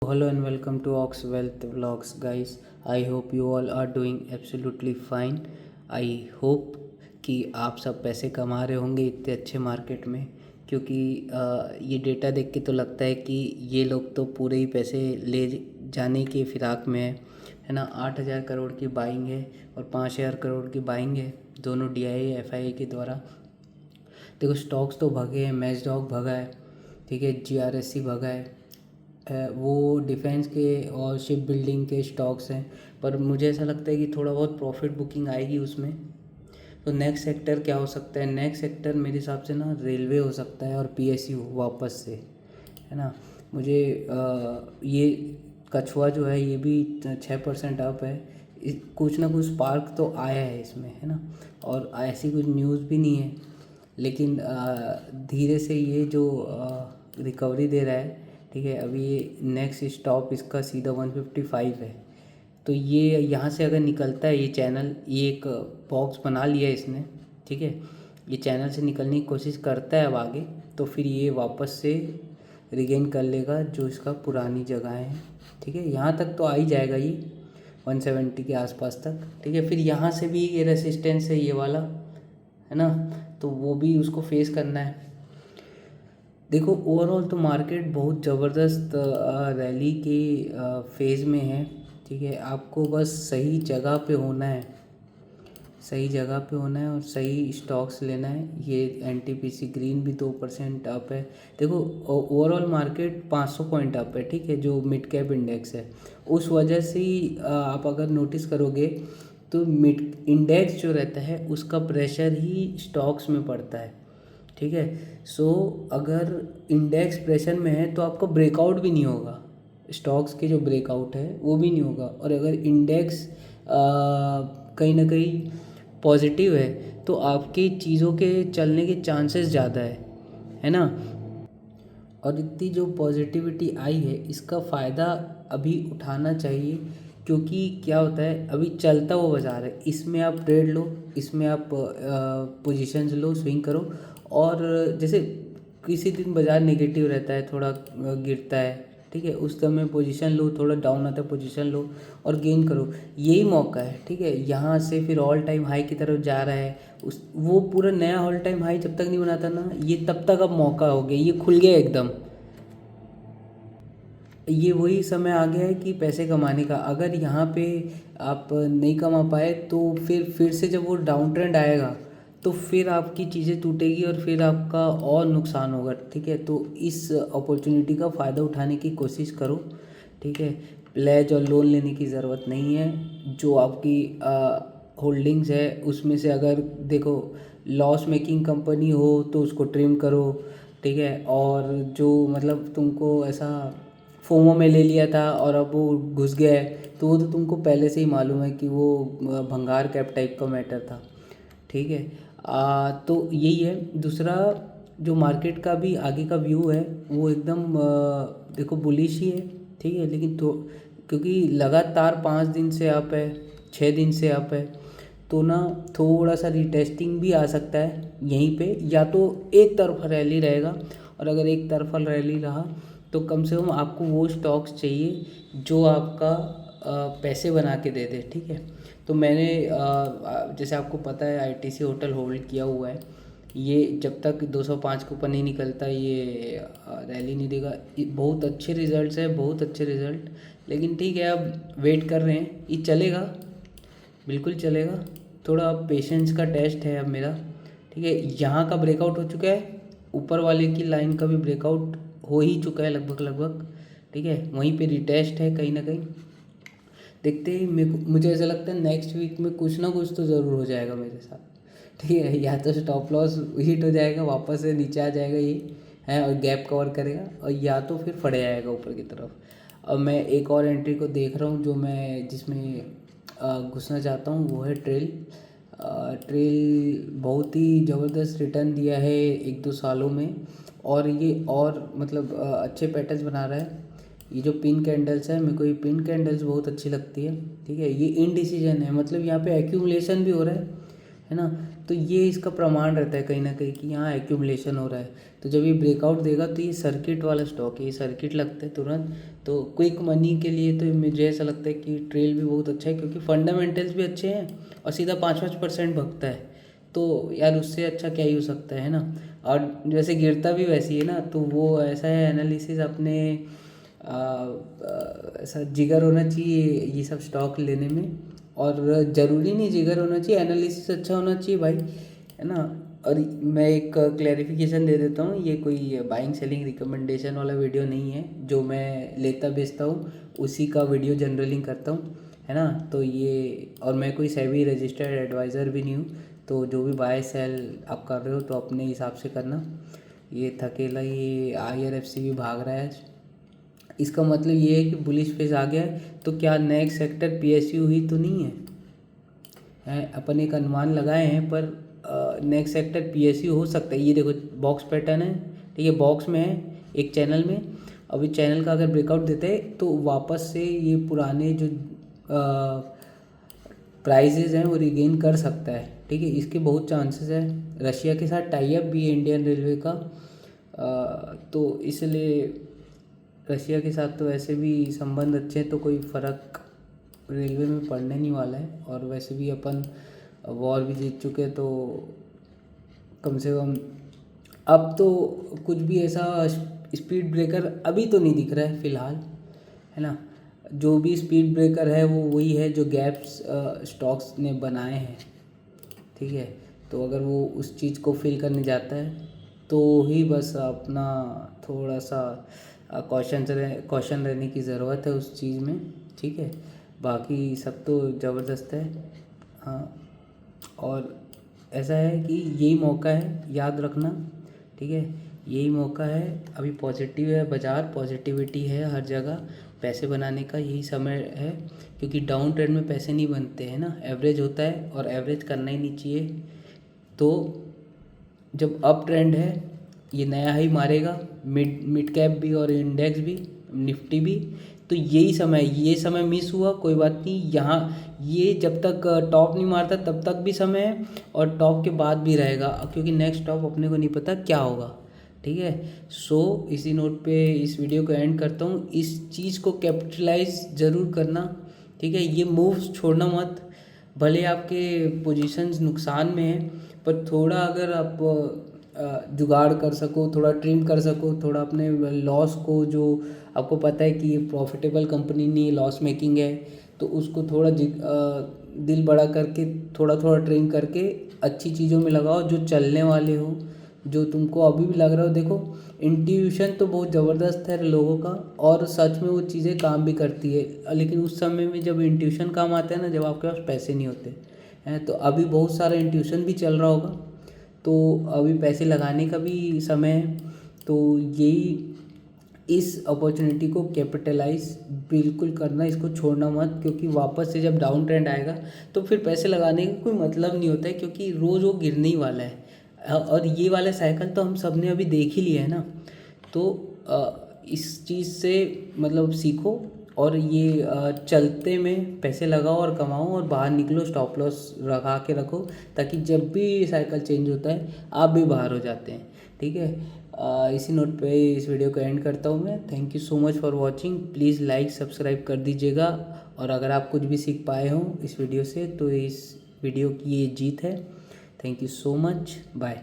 hello and welcome to Ox Wealth Vlogs, guys. I hope you all are doing absolutely fine. I hope कि आप सब पैसे कमा रहे होंगे इतने अच्छे मार्केट में, क्योंकि ये डेटा देख के तो लगता है कि ये लोग तो पूरे ही पैसे ले जाने के फिराक में है ना। 8,000 करोड़ की बाइंग है और 5,000 करोड़ की बाइंग है, दोनों DIA FIA के द्वारा। देखो, स्टॉक्स तो भगे हैं, मैचडॉग भगा है, ठीक है, GRSC भगा है, वो डिफेंस के और शिप बिल्डिंग के स्टॉक्स हैं। पर मुझे ऐसा लगता है कि थोड़ा बहुत प्रॉफिट बुकिंग आएगी उसमें। तो नेक्स्ट सेक्टर क्या हो सकता है? नेक्स्ट सेक्टर मेरे हिसाब से ना रेलवे हो सकता है और PSU वापस से, है ना। मुझे ये कछुआ जो है ये भी 6% अप है। कुछ ना कुछ स्पार्क तो आया है इसमें, है ना। और ऐसी कुछ न्यूज़ भी नहीं है, लेकिन धीरे से ये जो रिकवरी दे रहा है, ठीक है। अभी ये नेक्स्ट स्टॉप इसका सीधा 155 है। तो ये यहाँ से अगर निकलता है ये चैनल, ये एक बॉक्स बना लिया है इसने, ठीक है। ये चैनल से निकलने की कोशिश करता है अब आगे, तो फिर ये वापस से रिगेन कर लेगा जो इसका पुरानी जगह है, ठीक है। यहाँ तक तो आ ही जाएगा ये 170 के आसपास तक, ठीक है। फिर यहाँ से भी ये रेसिस्टेंस है ये वाला, है ना, तो वो भी उसको फेस करना है। देखो, ओवरऑल तो मार्केट बहुत ज़बरदस्त रैली के फेज़ में है, ठीक है। आपको बस सही जगह पे होना है, सही जगह पे होना है और सही स्टॉक्स लेना है। ये NTPC ग्रीन भी 2% अप है। देखो, ओवरऑल मार्केट 500 पॉइंट अप है, ठीक है, जो मिड कैप इंडेक्स है। उस वजह से ही आप अगर नोटिस करोगे तो मिड इंडेक्स जो रहता है उसका प्रेशर ही स्टॉक्स में पड़ता है, ठीक है। सो अगर इंडेक्स प्रेशर में है तो आपका ब्रेकआउट भी नहीं होगा, स्टॉक्स के जो ब्रेकआउट है वो भी नहीं होगा। और अगर इंडेक्स कहीं ना कहीं पॉजिटिव है तो आपकी चीज़ों के चलने के चांसेस ज़्यादा है ना। और इतनी जो पॉजिटिविटी आई है इसका फ़ायदा अभी उठाना चाहिए, क्योंकि क्या होता है, अभी चलता हुआ बाज़ार है, इसमें आप ट्रेड लो, इसमें आप पोजीशंस लो, स्विंग करो। और जैसे किसी दिन बाज़ार नेगेटिव रहता है, थोड़ा गिरता है, ठीक है, उस समय पोजीशन लो, थोड़ा डाउन आता है पोजीशन लो और गेन करो। यही मौका है, ठीक है। यहाँ से फिर ऑल टाइम हाई की तरफ जा रहा है, उस वो पूरा नया ऑल टाइम हाई जब तक नहीं बनाता ना, ये तब तक अब मौका हो गया, ये खुल गया एकदम। ये वही समय आ गया है कि पैसे कमाने का। अगर यहाँ पे आप नहीं कमा पाए तो फिर से जब वो डाउन ट्रेंड आएगा तो फिर आपकी चीज़ें टूटेगी और फिर आपका और नुकसान होगा, ठीक है। तो इस अपॉर्चुनिटी का फ़ायदा उठाने की कोशिश करो, ठीक है। प्लेज और लोन लेने की ज़रूरत नहीं है। जो आपकी होल्डिंग्स है उसमें से अगर देखो लॉस मेकिंग कंपनी हो तो उसको ट्रिम करो, ठीक है। और जो मतलब तुमको ऐसा फोमो में ले लिया था और अब वो घुस गया है, तो वो तो तुमको पहले से ही मालूम है कि वो भंगार कैप टाइप का मैटर था, ठीक है। तो यही है। दूसरा, जो मार्केट का भी आगे का व्यू है वो एकदम देखो बुलिश ही है, ठीक है। लेकिन तो क्योंकि लगातार 5 दिन से अप है, 6 दिन से अप है, तो ना थोड़ा सा रिटेस्टिंग भी आ सकता है यहीं पे, या तो एक तरफा रैली रहेगा। और अगर एक तरफा रैली रहा तो कम से कम आपको वो स्टॉक्स चाहिए जो आपका पैसे बना के दे दे, ठीक है। तो मैंने जैसे आपको पता है ITC होटल होल्ड किया हुआ है। ये जब तक 205 के ऊपर नहीं निकलता ये रैली नहीं देगा। बहुत अच्छे रिजल्ट्स है, बहुत अच्छे रिजल्ट, लेकिन ठीक है, अब वेट कर रहे हैं, ये चलेगा, बिल्कुल चलेगा। थोड़ा पेशेंस का टेस्ट है अब मेरा, ठीक है। यहाँ का ब्रेकआउट हो चुका है, ऊपर वाले की लाइन का भी ब्रेकआउट हो ही चुका है लगभग लगभग, ठीक है। वहीं पे रिटेस्ट है कहीं ना कहीं। देखते ही मुझे ऐसा लगता है नेक्स्ट वीक में कुछ ना कुछ तो ज़रूर हो जाएगा मेरे साथ, ठीक है। या तो स्टॉप लॉस हिट हो जाएगा, वापस से नीचे आ जाएगा ये है और गैप कवर करेगा, और या तो फिर फट जाएगा ऊपर की तरफ। अब मैं एक और एंट्री को देख रहा हूँ जो मैं जिसमें घुसना चाहता हूँ, वो है ट्रेल। ट्रेल बहुत ही ज़बरदस्त रिटर्न दिया है 1-2 सालों में, और ये और मतलब अच्छे पैटर्न्स बना रहा है। ये जो पिन कैंडल्स है, मेरे को ये पिन कैंडल्स बहुत अच्छी लगती है, ठीक है। ये इनडिसीजन है, मतलब यहाँ पे एक्यूमुलेशन भी हो रहा है ना। तो ये इसका प्रमाण रहता है कहीं ना कहीं कि यहाँ एक्यूमुलेशन हो रहा है। तो जब ये ब्रेकआउट देगा तो ये सर्किट वाला स्टॉक है, ये सर्किट लगता है तुरंत। तो क्विक मनी के लिए तो मुझे ऐसा लगता है कि ट्रेल भी बहुत अच्छा है, क्योंकि फंडामेंटल्स भी अच्छे हैं और सीधा 5-5% भगता है। तो यार उससे अच्छा क्या ही हो सकता है ना। और जैसे गिरता भी वैसी है ना, तो वो ऐसा है एनालिसिस अपने ऐसा जिगर होना चाहिए ये सब स्टॉक लेने में। और ज़रूरी नहीं जिगर होना चाहिए, एनालिसिस अच्छा होना चाहिए भाई, है ना। और मैं एक क्लैरिफिकेशन दे देता हूँ, ये कोई बाइंग सेलिंग रिकमेंडेशन वाला वीडियो नहीं है। जो मैं लेता बेचता हूँ उसी का वीडियो जनरलिंग करता हूँ, है ना। तो ये, और मैं कोई सेबी रजिस्टर्ड एडवाइज़र भी नहीं हूँ। तो जो भी बाय सेल आप कर रहे हो तो अपने हिसाब से करना। ये थकेला, ये IRFC भी भाग रहा है, इसका मतलब ये है कि बुलिश फेज आ गया है। तो क्या नेक्स्ट सेक्टर PSU ही तो नहीं है, अपन एक अनुमान लगाए हैं, पर नेक्स्ट सेक्टर PSU हो सकता है। ये देखो बॉक्स पैटर्न है, ठीक है, बॉक्स में है एक चैनल में। अभी चैनल का अगर ब्रेकआउट देते हैं तो वापस से ये पुराने जो प्राइजेज हैं वो रिगेन कर सकता है, ठीक है। इसके बहुत चांसेस है। रशिया के साथ टाई अप भी है इंडियन रेलवे का, तो इसलिए रशिया के साथ तो ऐसे भी संबंध अच्छे हैं, तो कोई फ़र्क रेलवे में पड़ने नहीं वाला है। और वैसे भी अपन वॉर भी जीत चुके हैं, तो कम से कम अब तो कुछ भी ऐसा स्पीड ब्रेकर अभी तो नहीं दिख रहा है फ़िलहाल, है ना। जो भी स्पीड ब्रेकर है वो वही है जो गैप्स स्टॉक्स ने बनाए हैं, ठीक है। तो अगर वो उस चीज़ को फिल करने जाता है तो ही बस अपना थोड़ा सा कॉशन रहने की ज़रूरत है उस चीज़ में, ठीक है। बाकी सब तो ज़बरदस्त है, हाँ। और ऐसा है कि यही मौका है, याद रखना, ठीक है। यही मौका है, अभी पॉजिटिव है बाज़ार, पॉजिटिविटी है हर जगह, पैसे बनाने का यही समय है। क्योंकि डाउन ट्रेंड में पैसे नहीं बनते हैं ना, एवरेज होता है और एवरेज करना ही नहीं चाहिए। तो जब अप ट्रेंड है ये नया हाई मारेगा, मिड कैप भी और इंडेक्स भी, निफ्टी भी। तो यही समय, ये समय मिस हुआ कोई बात नहीं, यहाँ ये जब तक टॉप नहीं मारता तब तक भी समय है और टॉप के बाद भी रहेगा, क्योंकि नेक्स्ट टॉप अपने को नहीं पता क्या होगा, ठीक है। सो इसी नोट पे इस वीडियो को एंड करता हूँ। इस चीज़ को कैपिटलाइज ज़रूर करना, ठीक है। ये मूव्स छोड़ना मत, भले आपके पोजीशंस नुकसान में हैं, पर थोड़ा अगर आप जुगाड़ कर सको, थोड़ा ट्रिम कर सको, थोड़ा अपने लॉस को, जो आपको पता है कि ये प्रॉफिटेबल कंपनी नहीं है, लॉस मेकिंग है, तो उसको थोड़ा दिल बड़ा करके थोड़ा थोड़ा ट्रिम करके अच्छी चीज़ों में लगाओ जो चलने वाले हो, जो तुमको अभी भी लग रहा हो। देखो इंट्यूशन तो बहुत ज़बरदस्त है लोगों का, और सच में वो चीज़ें काम भी करती है, लेकिन उस समय में जब इंट्यूशन काम आता है ना, जब आपके पास पैसे नहीं होते हैं। तो अभी बहुत सारा इंट्यूशन भी चल रहा होगा, तो अभी पैसे लगाने का भी समय है। तो यही, इस अपॉर्चुनिटी को कैपिटलाइज बिल्कुल करना, इसको छोड़ना मत, क्योंकि वापस से जब डाउन ट्रेंड आएगा तो फिर पैसे लगाने का कोई मतलब नहीं होता है, क्योंकि रोज़ वो गिरने ही वाला है। और ये वाला साइकिल तो हम सब ने अभी देख ही लिया है ना। तो इस चीज़ से मतलब सीखो, और ये चलते में पैसे लगाओ और कमाओ और बाहर निकलो, स्टॉप लॉस लगा के रखो, ताकि जब भी साइकिल चेंज होता है आप भी बाहर हो जाते हैं, ठीक है। इसी नोट पे इस वीडियो को एंड करता हूँ मैं। Thank you so much for watching, please like subscribe कर दीजिएगा। और अगर आप कुछ भी सीख पाए हो इस वीडियो से तो इस वीडियो की ये जीत है। Thank you so much, bye.